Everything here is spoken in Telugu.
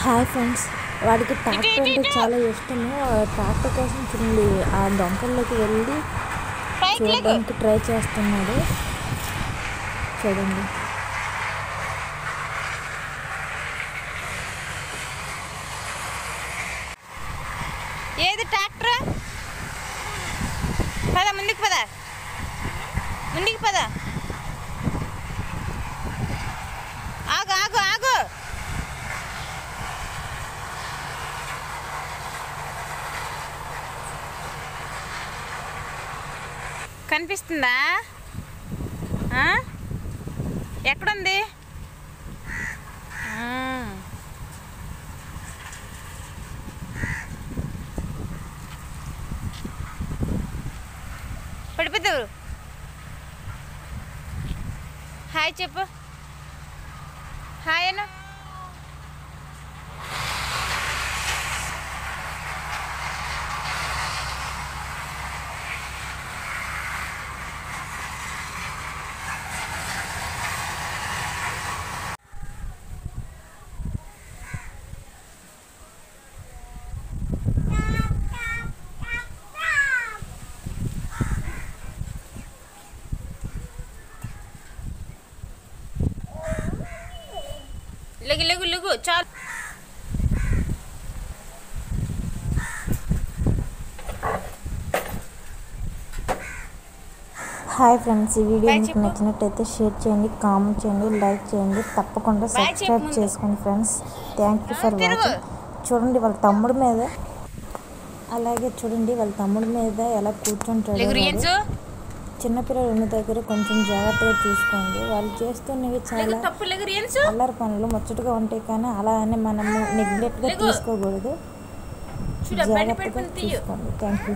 హాయ్ ఫ్రెండ్స్, వాడికి ట్రాక్టర్ అంటే చాలా ఇష్టము. ట్రాక్టర్ కోసం చూడండి ఆ దొంపల్లోకి వెళ్ళి చూడడానికి ట్రై చేస్తున్నాడు. చూడండి, ఏది ట్రాక్టర్? పద ముందుకు, పద ముందుకు, పద. ఆగు ఆగు ఆగు. కనిపిస్తుందా? ఎక్కడుంది? పడిపోతావు. హాయ్ చెప్పు. హాయ్ అను. లెగు లెగు లెగు చాలు. హాయ్ ఫ్రెండ్స్, ఈ వీడియో మీకు నచ్చినట్టయితే షేర్ చేయండి, కామెంట్ చేయండి, లైక్ చేయండి, తప్పకుండా సబ్స్క్రైబ్ చేసుకోండి friends. Thank you for watching. చూడండి వాళ్ళ తమ్ముడి మీద, అలాగే చూడండి వాళ్ళ తమ్ముడి మీద ఎలా కూర్చుంటాడు. చిన్నపిల్లలు ఉన్న దగ్గర కొంచెం జాగ్రత్తగా చూసుకోండి. వాళ్ళు చేస్తున్నవి చాలా అల్లరి పనులు ముచ్చటగా ఉంటాయి, కానీ అలా అని మనము నెగ్లెక్ట్గా తీసుకోకూడదు. జాగ్రత్తగా చూసుకోండి. Thank you.